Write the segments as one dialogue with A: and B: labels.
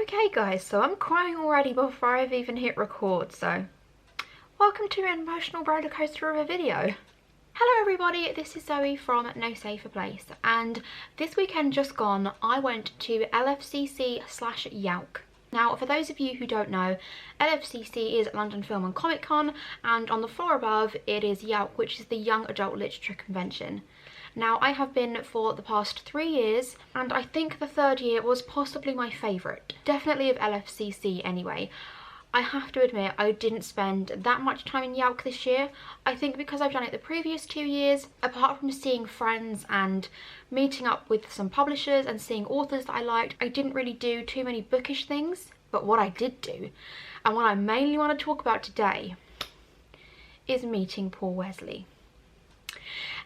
A: Okay guys, so I'm crying already before I've even hit record, so welcome to an emotional roller coaster of a video. Hello everybody, this is Zoe from No Safer Place, and this weekend just gone I went to Lfcc/Yalc. Now, for those of you who don't know, Lfcc is London Film and Comic Con, and on the floor above it is Yalc, which is the Young Adult Literature Convention. Now, I have been for the past 3 years, and I think the third year was possibly my favourite. Definitely of Lfcc anyway. I have to admit, I didn't spend that much time in Yalc this year. I think because I've done it the previous 2 years, apart from seeing friends and meeting up with some publishers and seeing authors that I liked, I didn't really do too many bookish things. But what I did do, and what I mainly want to talk about today, is meeting poor Wesley,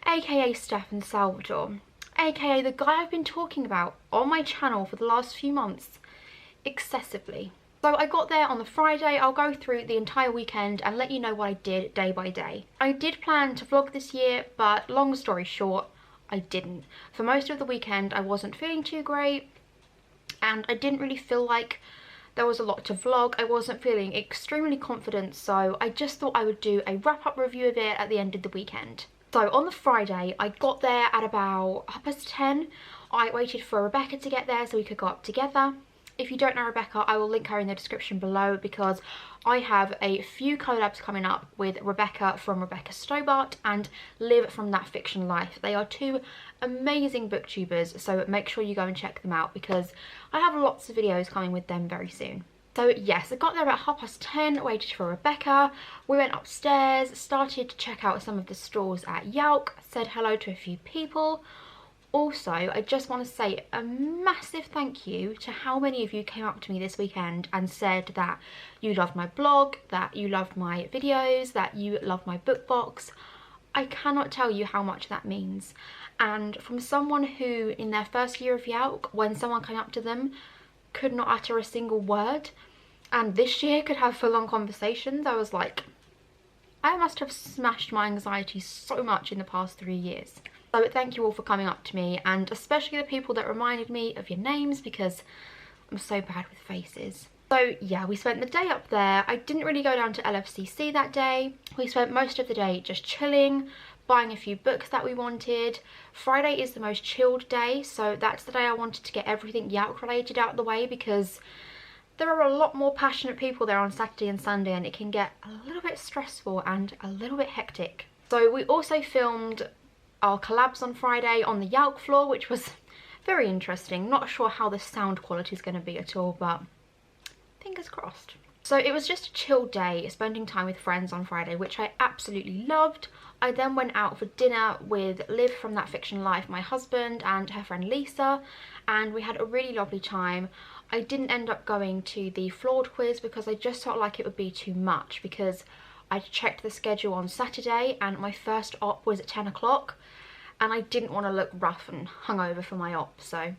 A: aka Stefan Salvatore, aka the guy I've been talking about on my channel for the last few months excessively. So I got there on the Friday. I'll go through the entire weekend and let you know what I did day by day. I did plan to vlog this year, but long story short, I didn't. For most of the weekend I wasn't feeling too great, and I didn't really feel like there was a lot to vlog. I wasn't feeling extremely confident, so I just thought I would do a wrap-up review of it at the end of the weekend. So on the Friday, I got there at about 10:30. I waited for Rebecca to get there so we could go up together. If you don't know Rebecca, I will link her in the description below because I have a few collabs coming up with Rebecca from Rebecca Stobart and Liv from That Fiction Life. They are two amazing booktubers, so make sure you go and check them out because I have lots of videos coming with them very soon. So yes, I got there at 10:30, waited for Rebecca, we went upstairs, started to check out some of the stalls at Yalc, said hello to a few people. Also, I just want to say a massive thank you to how many of you came up to me this weekend and said that you loved my blog, that you loved my videos, that you loved my book box. I cannot tell you how much that means. And from someone who, in their first year of Yalc, when someone came up to them, could not utter a single word, and this year could have full-on conversations, I was like, I must have smashed my anxiety so much in the past 3 years. So thank you all for coming up to me, and especially the people that reminded me of your names because I'm so bad with faces. So yeah, we spent the day up there. I didn't really go down to Lfcc that day. We spent most of the day just chilling, buying a few books that we wanted. Friday is the most chilled day, so that's the day I wanted to get everything Yalc related out of the way because there are a lot more passionate people there on Saturday and Sunday, and it can get a little bit stressful and a little bit hectic. So we also filmed our collabs on Friday on the Yalc floor, which was very interesting. Not sure how the sound quality is going to be at all, but fingers crossed. So it was just a chill day, spending time with friends on Friday, which I absolutely loved. I then went out for dinner with Liv from That Fiction Life, my husband, and her friend Lisa, and we had a really lovely time. I didn't end up going to the floored quiz because I just felt like it would be too much because I checked the schedule on Saturday and my first op was at 10 o'clock and I didn't want to look rough and hungover for my op. So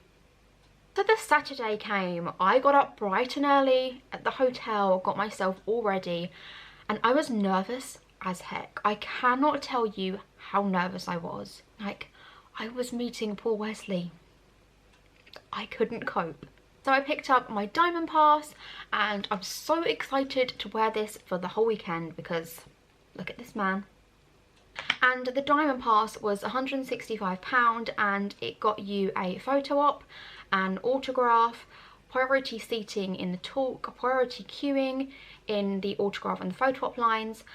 A: the Saturday came, I got up bright and early at the hotel, got myself all ready, and I was nervous as heck. I cannot tell you how nervous I was. Like, I was meeting poor Wesley. I couldn't cope. So I picked up my diamond pass and I'm so excited to wear this for the whole weekend because look at this man. And the diamond pass was £165 and it got you a photo op, an autograph, priority seating in the talk, priority queuing in the autograph and the photo op lines,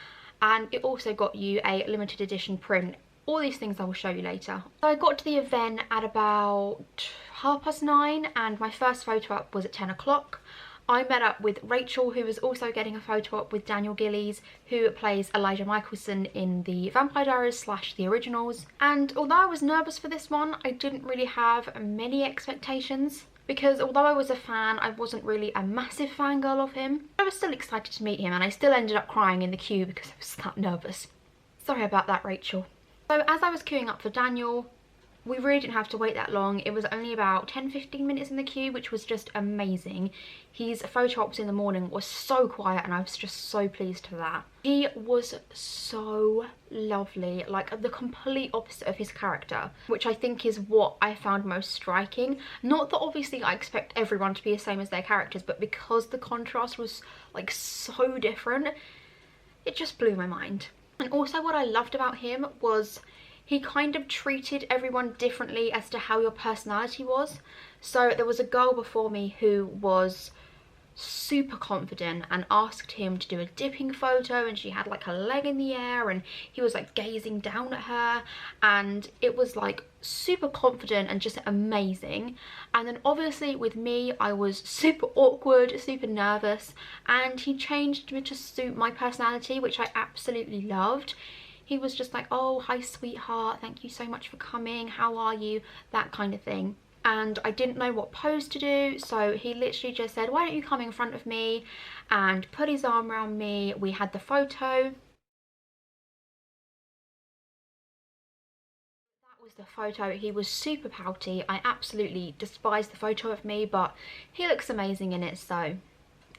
A: and it also got you a limited edition print. All these things I will show you later. So I got to the event at about 9:30 and my first photo op was at 10 o'clock. I met up with Rachel, who was also getting a photo op with Daniel Gillies, who plays Elijah Michelson in the Vampire Diaries / the originals. And although I was nervous for this one, I didn't really have many expectations because although I was a fan, I wasn't really a massive fangirl of him. I was still excited to meet him and I still ended up crying in the queue because I was that nervous. Sorry about that, Rachel. So as I was queuing up for Daniel, We really didn't have to wait that long. It was only about 10-15 minutes in the queue, which was just amazing. His photo ops in the morning was so quiet and I was just so pleased for that. He was so lovely, like the complete opposite of his character, which I think is what I found most striking. Not that obviously I expect everyone to be the same as their characters, but because the contrast was like so different, it just blew my mind. And also what I loved about him was he kind of treated everyone differently as to how your personality was. So there was a girl before me who was super confident and asked him to do a dipping photo, and she had like her leg in the air and he was like gazing down at her, and it was like super confident and just amazing. And then obviously with me, I was super awkward, super nervous, and he changed me to suit my personality, which I absolutely loved. He was just like, oh, hi sweetheart, thank you so much for coming, how are you, that kind of thing. And I didn't know what pose to do, so he literally just said, why don't you come in front of me, and put his arm around me. We had the photo. That was the photo. He was super pouty. I absolutely despised the photo of me, but he looks amazing in it, so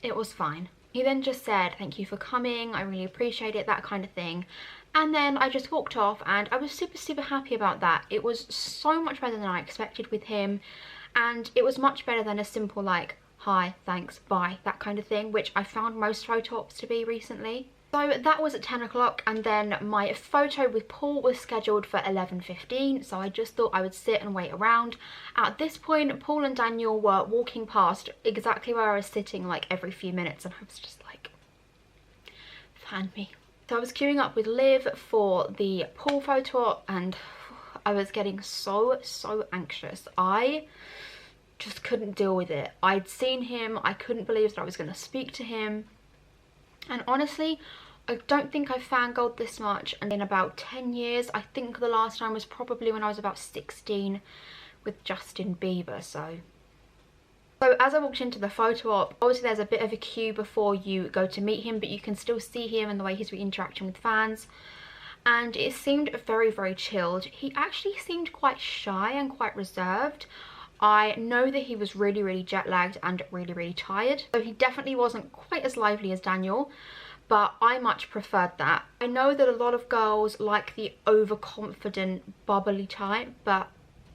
A: it was fine. He then just said, thank you for coming, I really appreciate it, that kind of thing. And then I just walked off, and I was super happy about that. It was so much better than I expected with him, and it was much better than a simple like, hi, thanks, bye, that kind of thing, which I found most photo ops to be recently. So that was at 10 o'clock, and then my photo with Paul was scheduled for 11:15, so I just thought I would sit and wait around. At this point, Paul and Daniel were walking past exactly where I was sitting like every few minutes, and I was just like, fan me. So I was queuing up with Liv for the Paul photo op, and I was getting so anxious. I just couldn't deal with it. I'd seen him, I couldn't believe that I was going to speak to him. And honestly, I don't think I've fangirled this much in about 10 years. I think the last time was probably when I was about 16 with Justin Bieber, so as I walked into the photo op, obviously there's a bit of a queue before you go to meet him, but you can still see him and the way he's interacting with fans. And it seemed very chilled. He actually seemed quite shy and quite reserved. I know that he was really jet lagged and really tired, so he definitely wasn't quite as lively as Daniel, but I much preferred that. I know that a lot of girls like the overconfident, bubbly type, but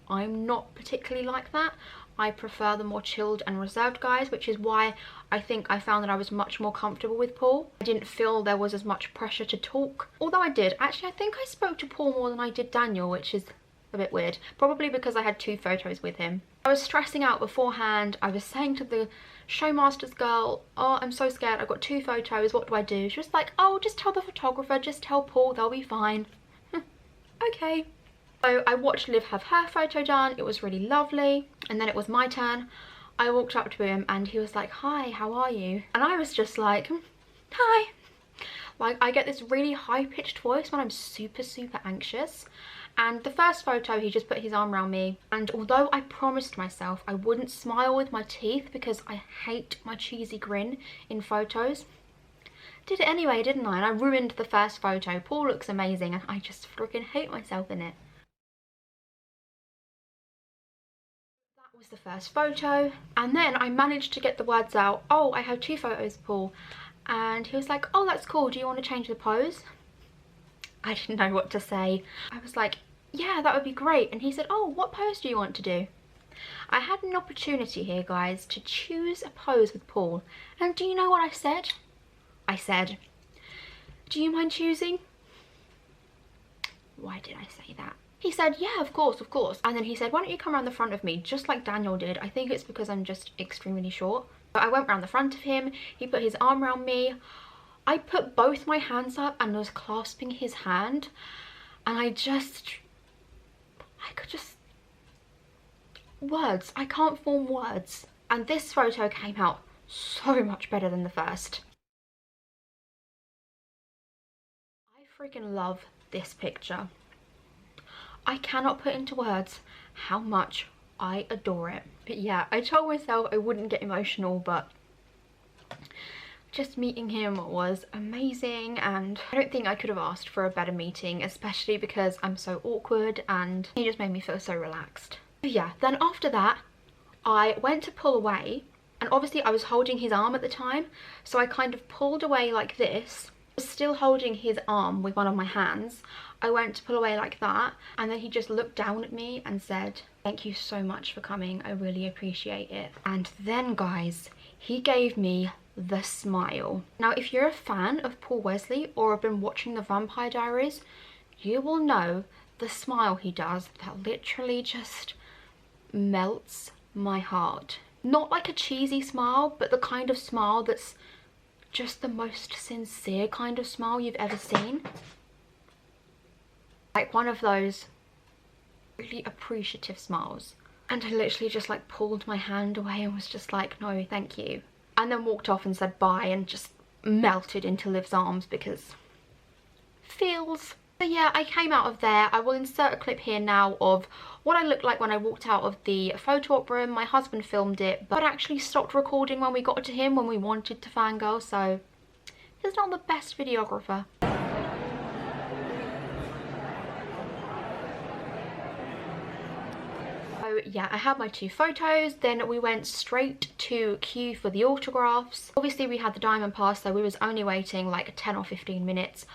A: I'm not particularly like that. I prefer the more chilled and reserved guys, which is why I think I found that I was much more comfortable with Paul. I didn't feel there was as much pressure to talk, although I did. Actually, I think I spoke to Paul more than I did Daniel, which is a bit weird, probably because I had 2 photos with him. I was stressing out beforehand. I was saying to the showmasters girl, oh, I'm so scared, I've got 2 photos, what do I do? She was like, oh, just tell the photographer, just tell Paul, they'll be fine. Okay. So I watched Liv have her photo done, it was really lovely, and then it was my turn. I walked up to him and he was like, hi, how are you? And I was just like, hi. Like, I get this really high-pitched voice when I'm super anxious. And the first photo, he just put his arm around me, and although I promised myself I wouldn't smile with my teeth because I hate my cheesy grin in photos, did it anyway, didn't I? And I ruined the first photo. Paul looks amazing and I just freaking hate myself in it. That was the first photo, and then I managed to get the words out, oh, I have 2 photos, Paul. And he was like, oh, that's cool, do you want to change the pose? I didn't know what to say. I was like, yeah, that would be great. And he said, oh, what pose do you want to do? I had an opportunity here, guys, to choose a pose with Paul. And do you know what I said? I said, do you mind choosing? Why did I say that? He said, yeah, of course. And then he said, why don't you come around the front of me, just like Daniel did. I think it's because I'm just extremely short. So I went around the front of him. He put his arm around me. I put both my hands up and was clasping his hand, and I can't form words. And this photo came out so much better than the first. I freaking love this picture. I cannot put into words how much I adore it. But yeah, I told myself I wouldn't get emotional, but just meeting him was amazing, and I don't think I could have asked for a better meeting, especially because I'm so awkward, and he just made me feel so relaxed. But yeah, then after that I went to pull away, and obviously I was holding his arm at the time, so I kind of pulled away like this, still holding his arm with one of my hands. I went to pull away like that, and then he just looked down at me and said, "Thank you so much for coming, I really appreciate it." And then guys, he gave me the smile. Now if you're a fan of Paul Wesley or have been watching the Vampire Diaries, you will know the smile he does that literally just melts my heart. Not like a cheesy smile, but the kind of smile that's just the most sincere kind of smile you've ever seen. Like one of those really appreciative smiles. And I literally just like pulled my hand away and was just like, "No, thank you." And then walked off and said bye and just melted into Liv's arms because feels. So yeah, I came out of there. I will insert a clip here now of what I looked like when I walked out of the photo op room. My husband filmed it, but actually stopped recording when we got to him when we wanted to fangirl, so he's not the best videographer. So yeah, I had my 2 photos, then we went straight to queue for the autographs. Obviously we had the diamond pass, so we was only waiting like 10 or 15 minutes.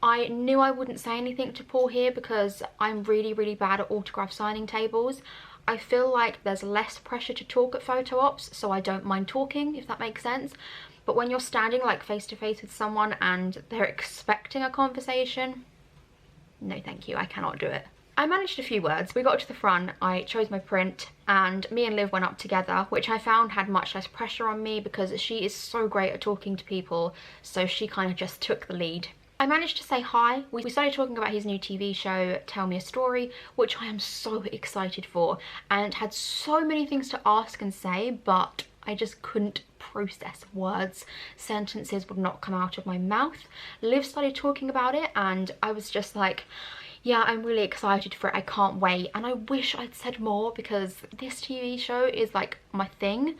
A: I knew I wouldn't say anything to Paul here because I'm really bad at autograph signing tables. I feel like there's less pressure to talk at photo ops, so I don't mind talking, if that makes sense. But when you're standing like face to face with someone and they're expecting a conversation, no thank you, I cannot do it. I managed a few words. We got to the front, I chose my print, and me and Liv went up together, which I found had much less pressure on me because she is so great at talking to people, so she kind of just took the lead. I managed to say hi. We started talking about his new TV show, Tell Me a Story, which I am so excited for, and had so many things to ask and say, but I just couldn't process words. Sentences would not come out of my mouth. Liv started talking about it, and I was just like, yeah, I'm really excited for it, I can't wait. And I wish I'd said more because this TV show is like my thing.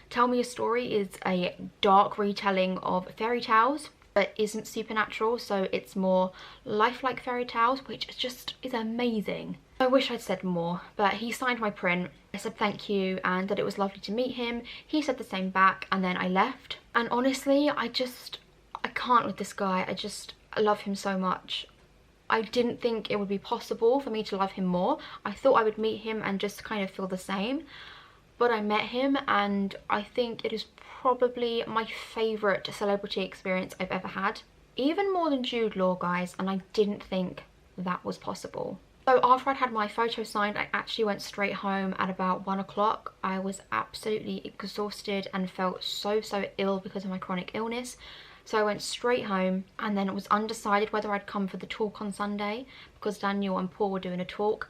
A: Tell Me a Story is a dark retelling of fairy tales, but isn't supernatural, so it's more lifelike fairy tales, which just is amazing. I wish I'd said more, but he signed my print. I said thank you and that it was lovely to meet him. He said the same back, and then I left. And honestly, I can't with this guy. I love him so much. I didn't think it would be possible for me to love him more. I thought I would meet him and just kind of feel the same. But I met him, and I think it is probably my favourite celebrity experience I've ever had. Even more than Jude Law, guys, and I didn't think that was possible. So after I'd had my photo signed, I actually went straight home at about 1 o'clock. I was absolutely exhausted and felt so ill because of my chronic illness. So I went straight home, and then it was undecided whether I'd come for the talk on Sunday because Daniel and Paul were doing a talk.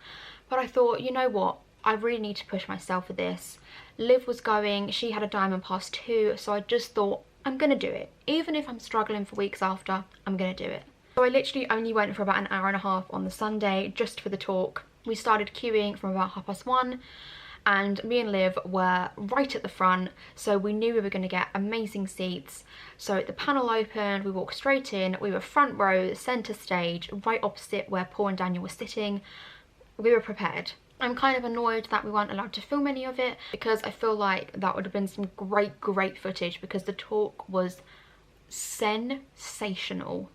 A: But I thought, you know what? I really need to push myself for this. Liv was going, she had a diamond pass too, so I just thought, I'm gonna do it. Even if I'm struggling for weeks after, I'm gonna do it. So I literally only went for about an hour and a half on the Sunday just for the talk. We started queuing from about 1:30, and me and Liv were right at the front, so we knew we were going to get amazing seats. So the panel opened, we walked straight in, we were front row, centre stage, right opposite where Paul and Daniel were sitting. We were prepared. I'm kind of annoyed that we weren't allowed to film any of it because I feel like that would have been some great footage because the talk was sensational.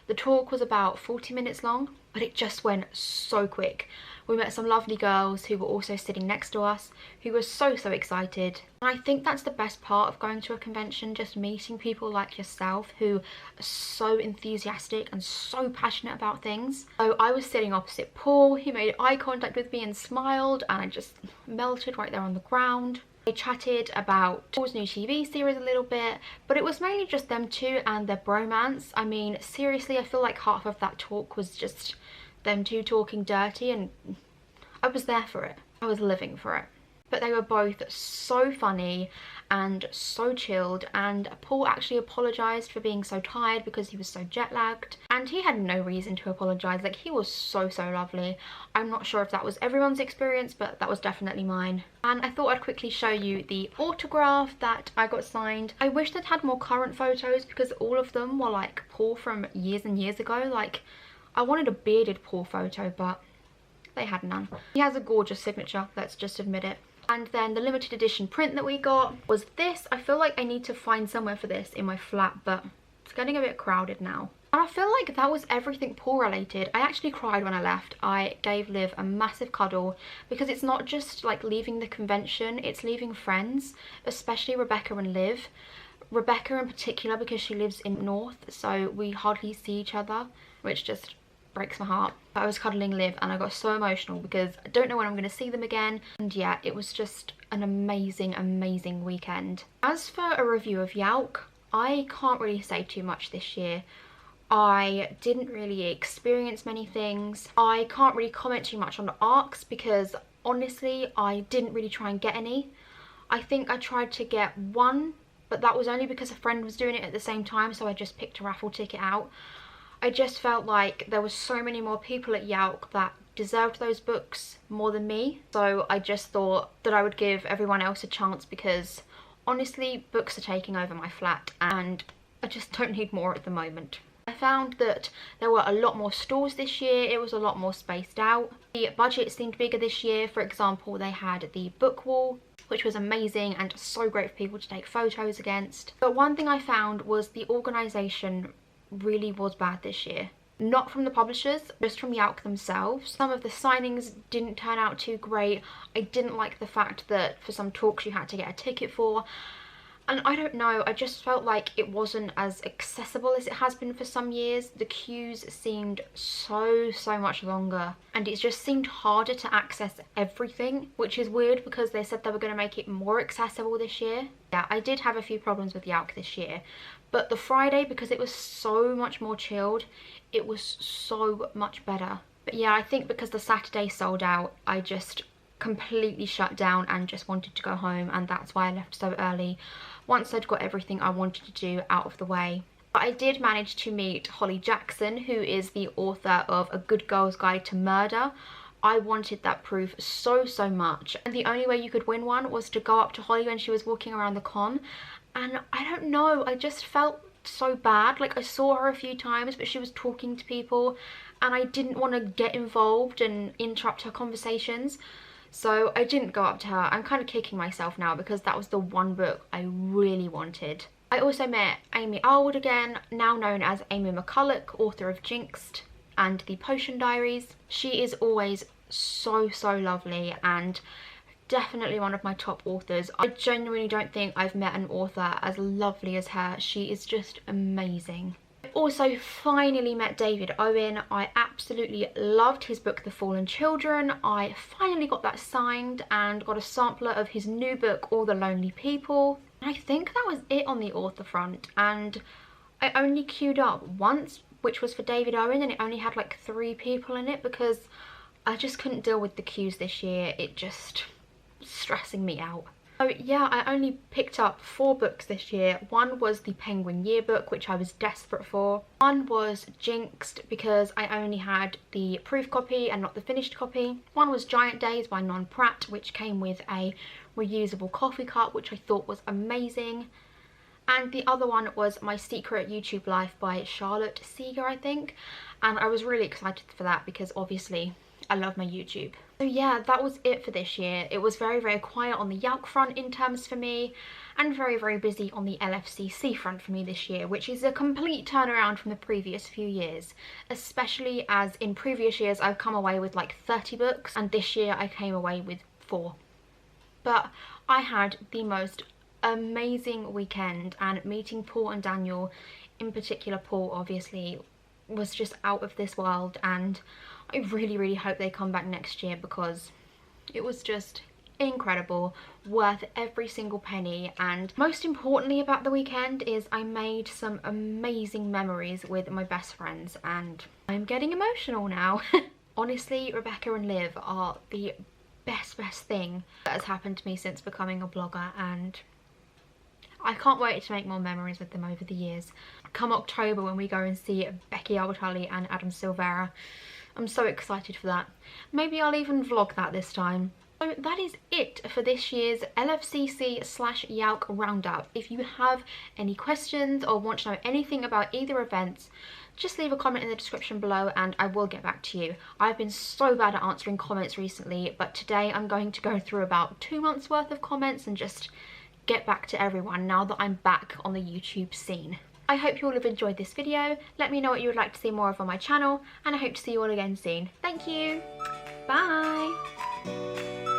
A: The talk was about 40 minutes long, but it just went so quick. We met some lovely girls who were also sitting next to us, who were so excited. And I think that's the best part of going to a convention, just meeting people like yourself who are so enthusiastic and so passionate about things. So I was sitting opposite Paul, he made eye contact with me and smiled, and I just melted right there on the ground. They chatted about Paul's new TV series a little bit, but it was mainly just them two and their bromance. I mean, seriously, I feel like half of that talk was just them two talking dirty, and I was there for it. I was living for it. but they were both so funny and so chilled, and Paul actually apologised for being so tired because he was so jet lagged, and he had no reason to apologise. Like, he was so lovely. I'm not sure if that was everyone's experience, but that was definitely mine. And I thought I'd quickly show you the autograph that I got signed. I wish they'd had more current photos because all of them were like Paul from years and years ago. Like, I wanted a bearded Paul photo, but they had none. He has a gorgeous signature, let's just admit it. And then the limited edition print that we got was this. I feel like I need to find somewhere for this in my flat, but it's getting a bit crowded now. And I feel like that was everything Paul related. I actually cried when I left. I gave Liv a massive cuddle because it's not just like leaving the convention, it's leaving friends, especially Rebecca and Liv. Rebecca in particular because she lives in North, so we hardly see each other, which just breaks my heart. I was cuddling Liv and I got so emotional because I don't know when I'm going to see them again, and yeah, it was just an amazing weekend. As for a review of Yalc, I can't really say too much this year. I didn't really experience many things. I can't really comment too much on the arcs because honestly I didn't really try and get any. I think I tried to get one, but that was only because a friend was doing it at the same time, so I just picked a raffle ticket out. I just felt like there were so many more people at Yalc that deserved those books more than me. So I just thought that I would give everyone else a chance because honestly, books are taking over my flat and I just don't need more at the moment. I found that there were a lot more stalls this year. It was a lot more spaced out. The budget seemed bigger this year. For example, they had the book wall, which was amazing and so great for people to take photos against. But one thing I found was the organisation really was bad this year. Not from the publishers, just from Yalc themselves. Some of the signings didn't turn out too great. I didn't like the fact that for some talks you had to get a ticket for. And I don't know, I just felt like it wasn't as accessible as it has been for some years. The queues seemed so much longer, and it just seemed harder to access everything, which is weird because they said they were going to make it more accessible this year. Yeah, I did have a few problems with Yalc this year, but the Friday, because it was so much more chilled, it was so much better. But yeah, I think because the Saturday sold out, I just completely shut down and just wanted to go home, and that's why I left so early once I'd got everything I wanted to do out of the way. But I did manage to meet Holly Jackson, who is the author of A Good Girl's Guide to Murder. I wanted that proof so much, and the only way you could win one was to go up to Holly when she was walking around the con, and I don't know, I just felt so bad. Like, I saw her a few times but she was talking to people and I didn't want to get involved and interrupt her conversations. So I didn't go up to her. I'm kind of kicking myself now because that was the one book I really wanted. I also met Amy Arwood again, now known as Amy Mcculloch, author of Jinxed and The Potion Diaries. She is always so lovely and definitely one of my top authors. I genuinely don't think I've met an author as lovely as her. She is just amazing. Also finally met David Owen. I absolutely loved his book The Fallen Children. I finally got that signed and got a sampler of his new book All the Lonely People. I think that was it on the author front, and I only queued up once, which was for David Owen, and it only had like 3 people in it because I just couldn't deal with the queues this year. It just was stressing me out. So yeah, I only picked up 4 books this year. One was the Penguin Yearbook, which I was desperate for. One was Jinxed because I only had the proof copy and not the finished copy. One was Giant Days by Non Pratt, which came with a reusable coffee cup, which I thought was amazing. And the other one was My Secret YouTube Life by Charlotte Seeger, I think. And I was really excited for that because obviously I love my YouTube. So yeah, that was it for this year. It was very quiet on the Yalc front in terms for me, and very busy on the Lfcc front for me this year, which is a complete turnaround from the previous few years, especially as in previous years I've come away with like 30 books and this year I came away with 4. But I had the most amazing weekend, and meeting Paul and Daniel, in particular Paul obviously, was just out of this world, and I really hope they come back next year because it was just incredible, worth every single penny. And most importantly about the weekend is I made some amazing memories with my best friends, and I'm getting emotional now. Honestly, Rebecca and Liv are the best thing that has happened to me since becoming a blogger, and I can't wait to make more memories with them over the years. Come October, when we go and see Becky Albertalli and Adam Silvera, I'm so excited for that. Maybe I'll even vlog that this time. So that is it for this year's Lfcc/Yalc roundup. If you have any questions or want to know anything about either events, just leave a comment in the description below and I will get back to you. I've been so bad at answering comments recently, but today I'm going to go through about 2 months worth of comments and just get back to everyone now that I'm back on the YouTube scene. I hope you all have enjoyed this video. Let me know what you would like to see more of on my channel, and I hope to see you all again soon. Thank you. Bye.